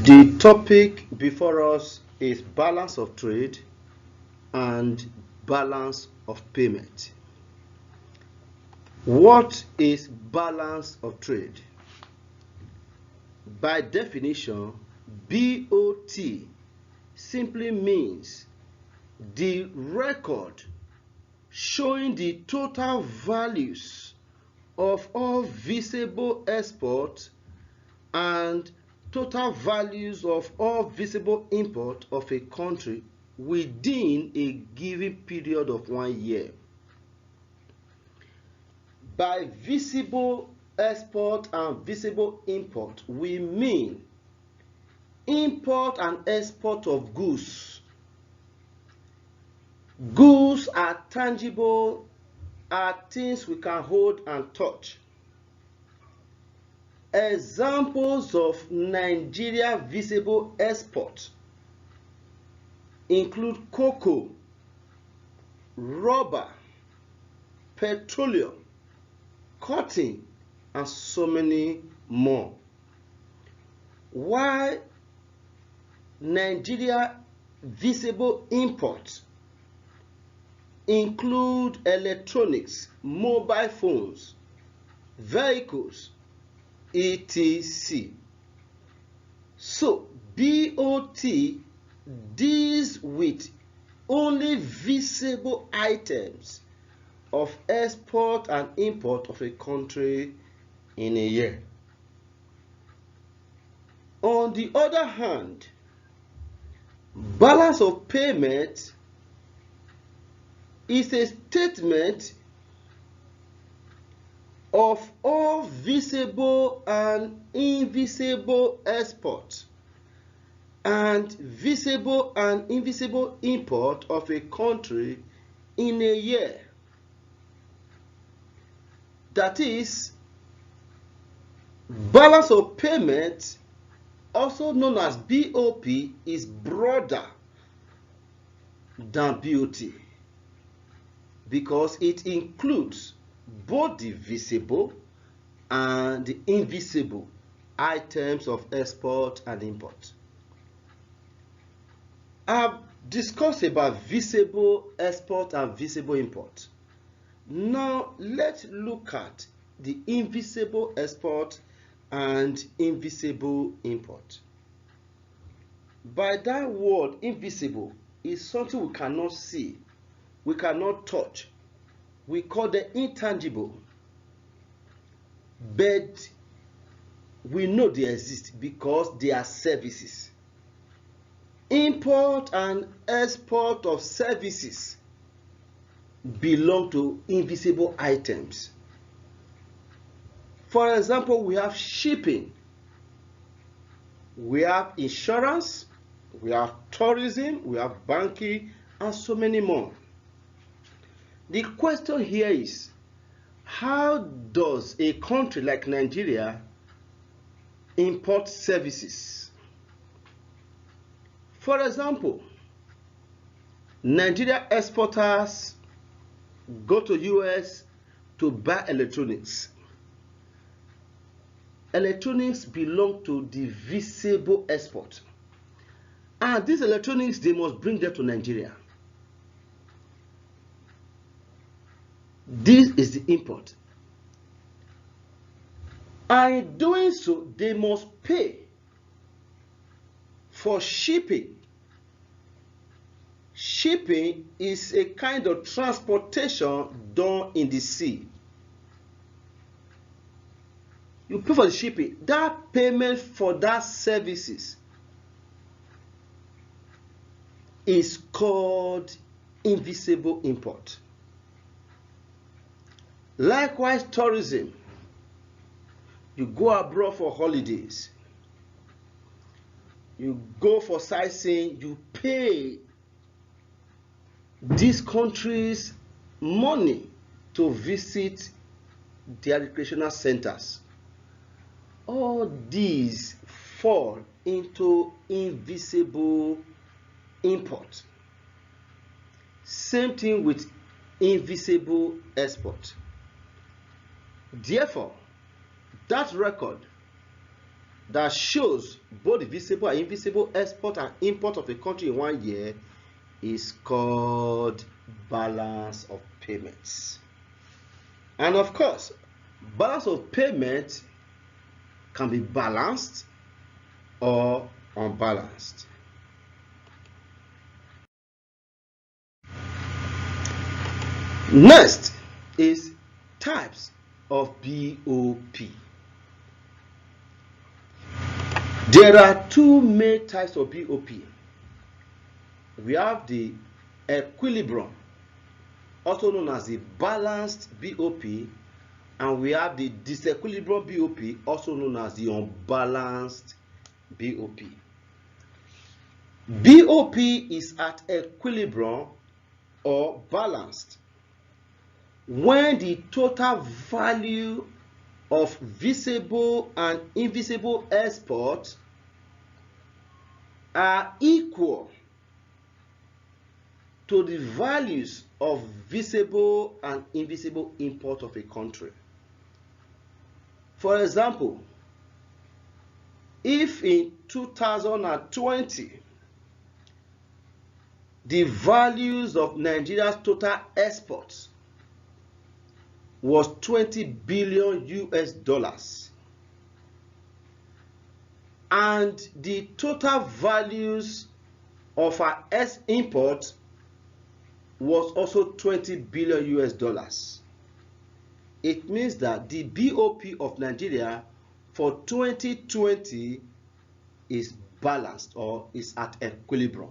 The topic before us is balance of trade and balance of payment. What is balance of trade? By definition, BOT simply means the record showing the total values of all visible exports and total values of all visible import of a country within a given period of 1 year. By visible export and visible import, we mean import and export of goods. Goods are tangible, are things we can hold and touch. Examples of Nigeria visible export include cocoa, rubber, petroleum, cotton, and so many more. While Nigeria visible imports include electronics, mobile phones, vehicles, etc. So BOT deals with only visible items of export and import of a country in a year. On the other hand, balance of payment is a statement of all visible and invisible exports and visible and invisible import of a country in a year. That is, balance of payment, also known as BOP, is broader than BOT because it includes both the visible and the invisible items of export and import. I've discussed about visible export and visible import. Now let's look at the invisible export and invisible import. By that word, invisible is something we cannot see, we cannot touch. We call them intangible, but we know they exist because they are services. Import and export of services belong to invisible items. For example, we have shipping, we have insurance, we have tourism, we have banking, and so many more. The question here is, how does a country like Nigeria import services? For example, Nigeria exporters go to US to buy electronics. Electronics belong to the visible export. And these electronics, they must bring them to Nigeria. This is the import. And in doing so, they must pay for shipping. Shipping is a kind of transportation done in the sea. You pay for the shipping. That payment for that services is called invisible import. Likewise, tourism. You go abroad for holidays. You go for sightseeing. You pay these countries money to visit their recreational centers. All these fall into invisible import. Same thing with invisible export. Therefore, that record that shows both the visible and invisible export and import of a country in 1 year is called balance of payments. And of course, balance of payment can be balanced or unbalanced. Next is types of BOP. There are two main types of BOP. We have the equilibrium, also known as the balanced BOP, and we have the disequilibrium BOP, also known as the unbalanced BOP. BOP is at equilibrium or balanced when the total value of visible and invisible exports are equal to the values of visible and invisible import of a country. For example, if in 2020 the values of Nigeria's total exports was 20 billion US dollars, and the total values of our imports was also 20 billion US dollars. It means that the BOP of Nigeria for 2020 is balanced or is at equilibrium.